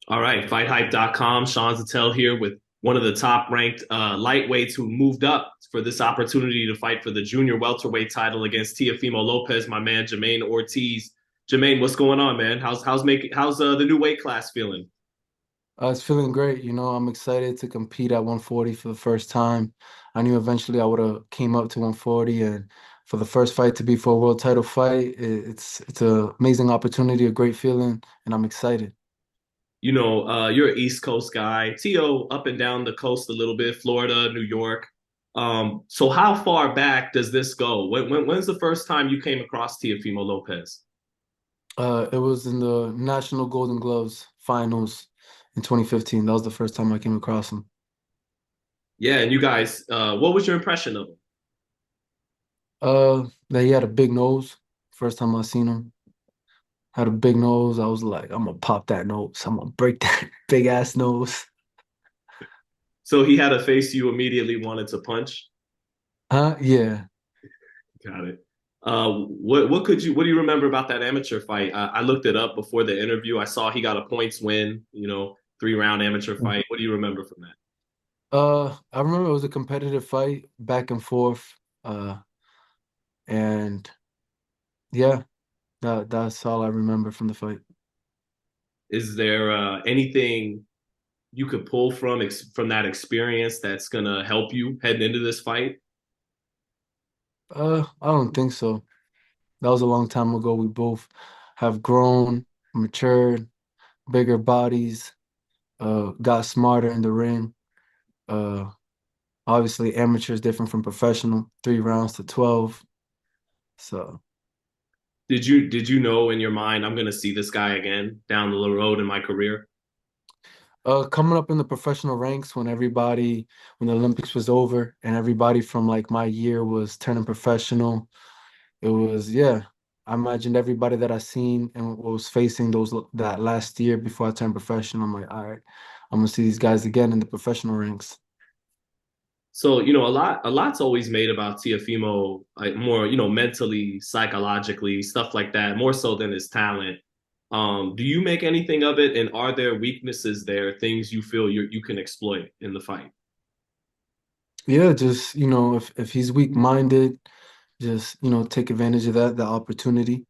All right, FightHype.com. Sean Zittel here with one of the top-ranked lightweights who moved up for this opportunity to fight for the junior welterweight title against Teofimo Lopez, my man Jamaine Ortiz. Jamaine, what's going on, man? How's the new weight class feeling? It's feeling great. I'm excited to compete at 140 for the first time. I knew eventually I would have came up to 140, and for the first fight to be for a world title fight, it's an amazing opportunity, a great feeling, and I'm excited. You're an East Coast guy. Teo up and down the coast a little bit, Florida, New York. So how far back does this go? When's the first time you came across Teofimo Lopez? It was in the National Golden Gloves finals in 2015. That was the first time I came across him. Yeah, and you guys, what was your impression of him? That he had a big nose. First time I seen him, had a big nose. I was like, I'm gonna pop that nose. I'm gonna break that big ass nose. So he had a face you immediately wanted to punch. Huh? Yeah. Got it. What do you remember about that amateur fight? I looked it up before the interview. I saw he got a points win. 3 round amateur fight. What do you remember from that? I remember it was a competitive fight, back and forth. And yeah, that's all I remember from the fight. Is there anything you could pull from that experience that's gonna help you heading into this fight? I don't think so. That was a long time ago. We both have grown, matured, bigger bodies, got smarter in the ring. Uh, Obviously amateur is different from professional, 3 rounds to 12. So Did you know in your mind I'm gonna see this guy again down the road in my career? coming up in the professional ranks when the Olympics was over and everybody from like my year was turning professional. It was, yeah. I imagined everybody that I seen and was facing that last year before I turned professional. I'm like, all right, I'm gonna see these guys again in the professional ranks. So, a lot's always made about Teofimo, like more, mentally, psychologically, stuff like that, more so than his talent. Do you make anything of it? And are there weaknesses there, things you feel you can exploit in the fight? Yeah, just if he's weak-minded, just take advantage of the opportunity,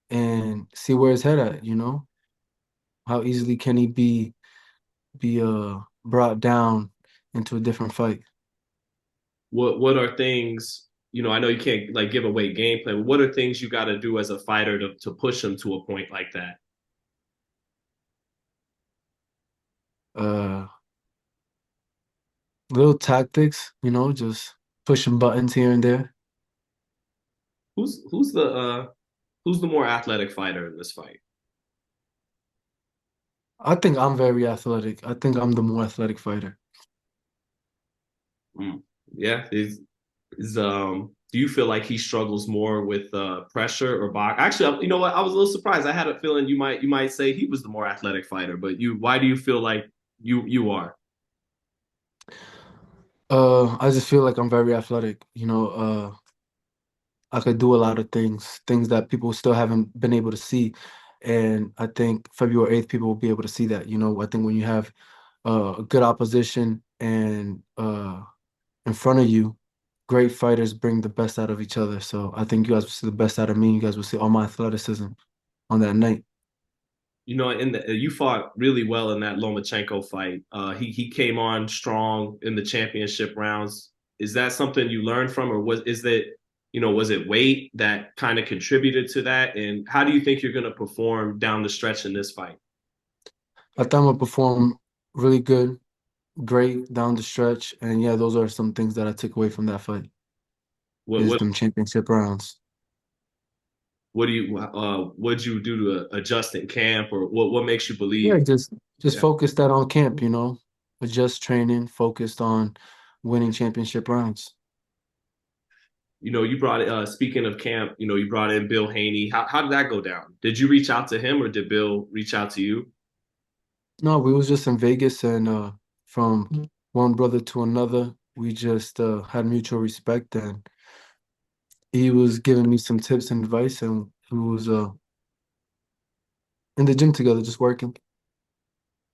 and see where his head at. How easily can he be brought down into a different fight? What are things, I know you can't like give away gameplay, but what are things you got to do as a fighter to push him to a point like that? Uh, Little tactics, just pushing buttons here and there. Who's the more athletic fighter in this fight? I think I'm very athletic. I think I'm the more athletic fighter. Mm. Yeah, do you feel like he struggles more with pressure or box? Actually, you know what? I was a little surprised. I had a feeling you might say he was the more athletic fighter, but why do you feel like you are? I just feel like I'm very athletic. I could do a lot of things that people still haven't been able to see. And I think February 8th, people will be able to see that. I think when you have a good opposition and in front of you, great fighters bring the best out of each other. So I think you guys will see the best out of me. You guys will see all my athleticism on that night. You fought really well in that Lomachenko fight. He came on strong in the championship rounds. Is that something you learned from, or was it weight that kind of contributed to that? And how do you think you're going to perform down the stretch in this fight? I thought I'm gonna perform really good, great down the stretch. And yeah, those are some things that I took away from that fight What is what them championship rounds. what'd you do to adjust in camp, or what makes you Yeah, believe? just Yeah, focus that on camp, adjust training, focused on winning championship rounds. you brought speaking of camp, you brought in Bill Haney. How did that go down? Did you reach out to him, or did Bill reach out to you? No, we was just in Vegas, and from one brother to another, we just had mutual respect, and he was giving me some tips and advice, and we was in the gym together just working.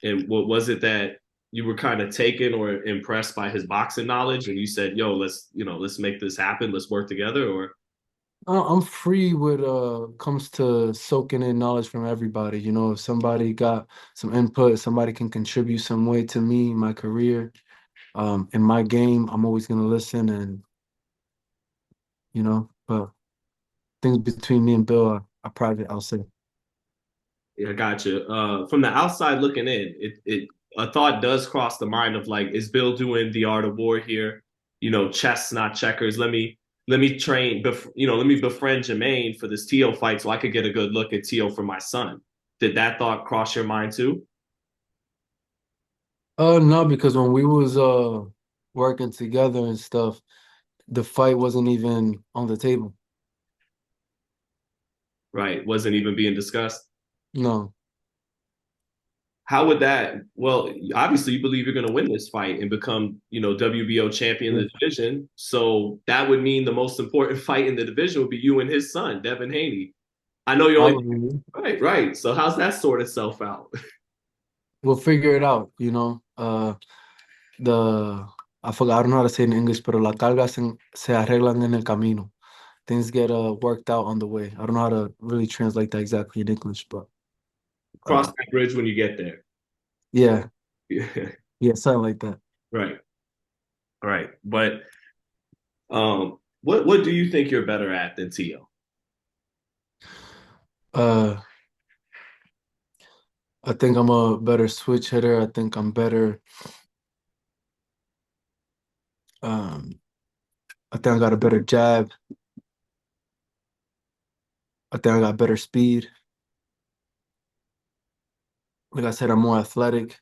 And what was it that you were kind of taken or impressed by his boxing knowledge, and you said, "Yo, let's make this happen. Let's work together." Or I'm free with comes to soaking in knowledge from everybody. You know, if somebody got some input, somebody can contribute some way to me, my career, in my game, I'm always gonna listen and but things between me and Bill are private, I'll say. yeah, gotcha. From the outside looking in, it a thought does cross the mind of like, is Bill doing the art of war here? Chess, not checkers. Let me train, let me befriend Jamaine for this Teo fight so I could get a good look at Teo for my son. Did that thought cross your mind too? No, because when we was working together and stuff, the fight wasn't even on the table. Right, wasn't even being discussed. No. How would that? Well, obviously, you believe you're going to win this fight and become, WBO champion Yeah. of the division. So that would mean the most important fight in the division would be you and his son, Devin Haney. I know you only Probably. right, right. So how's that sort itself out? We'll figure it out, you know. The I forgot, I don't know how to say it in English, pero las cargas se arreglan en el camino. Things get worked out on the way. I don't know how to really translate that exactly in English, but Cross uh that bridge when you get there. yeah, Yeah, yeah, something like that. right, right. But what do you think you're better at than Tio? Uh I think I'm a better switch hitter. I think I'm better. Um, I think I got a better jab. I think I got better speed. Like I said, I'm more athletic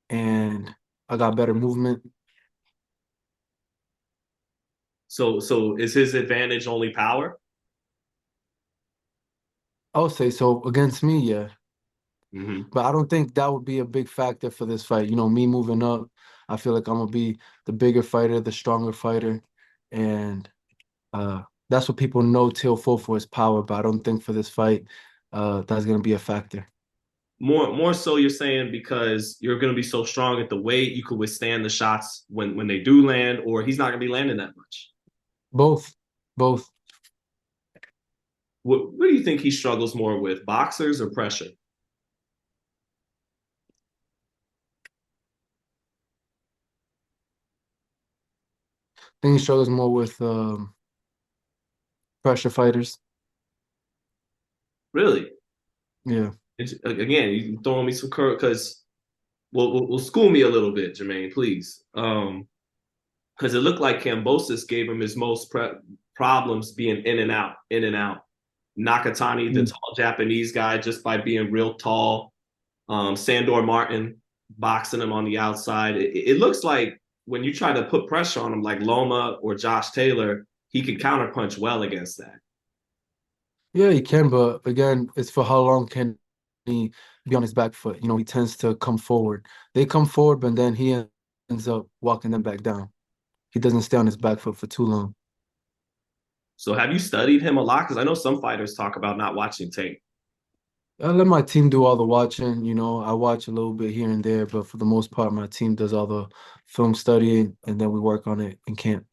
and I got better movement. So is his advantage only power? I would say so against me, yeah. Mm-hmm. But I don't think that would be a big factor for this fight. You know, me moving up, I feel like I'm gonna be the bigger fighter, the stronger fighter, and that's what people know Teofimo for his power. But I don't think for this fight, that's gonna be a factor. More so, you're saying because you're going to be so strong at the weight, you could withstand the shots when they do land, or he's not going to be landing that much. Both, both. What do you think he struggles more with, boxers or pressure? I think he struggles more with pressure fighters. Really? Yeah, Again, you throwing me some curve because we'll school me a little bit, Jermaine, please. Because it looked like Cambosis gave him his most problems being in and out, in and out. Nakatani, the Mm. tall Japanese guy, just by being real tall. Sandor Martin boxing him on the outside. It looks like when you try to put pressure on him, like Loma or Josh Taylor, he can counterpunch well against that. yeah, he can. But again, it's for how long can he be on his back foot? You know, he tends to come forward. They come forward, but then he ends up walking them back down. He doesn't stay on his back foot for too long. So have you studied him a lot? Because I know some fighters talk about not watching tape. I let my team do all the watching. You know, I watch a little bit here and there, but for the most part, my team does all the film studying, and then we work on it in camp,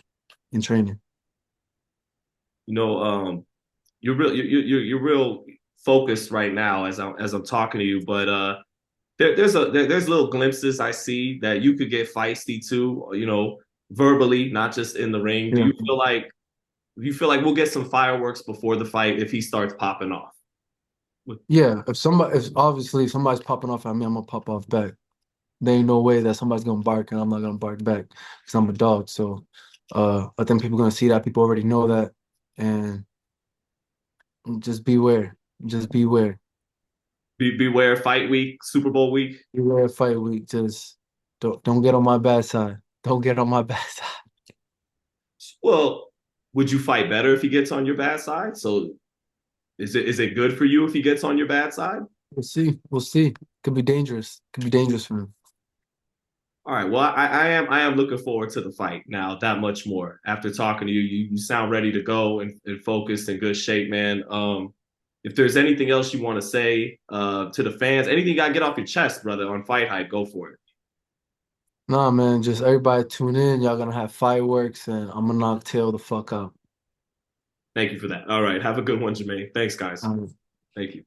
in training. You know, you're real focused right now as I'm talking to you, but there's little glimpses I see that you could get feisty too, verbally, not just in the ring. Yeah. Do you feel like we'll get some fireworks before the fight if he starts popping off? Yeah, if obviously if somebody's popping off at me, I'm gonna pop off back. There ain't no way that somebody's gonna bark and I'm not gonna bark back because I'm a dog. So, I think people are gonna see that. People already know that, and just beware. Just beware. Beware fight week, Super Bowl week. Beware fight week. Just don't get on my bad side. Don't get on my bad side. Well, would you fight better if he gets on your bad side? So is it good for you if he gets on your bad side? We'll see. We'll see. Could be dangerous. Could be dangerous for him. All right. Well, I am looking forward to the fight now that much more. After talking to you, you sound ready to go and focused in good shape, man. if there's anything else you want to say to the fans, anything you got to get off your chest, brother, on Fight Hype, go for it. Nah, man, just everybody tune in. Y'all gonna have fireworks, and I'm gonna knock Tail the fuck out. Thank you for that. All right. Have a good one, Jamaine. Thanks, guys. Um, Thank you.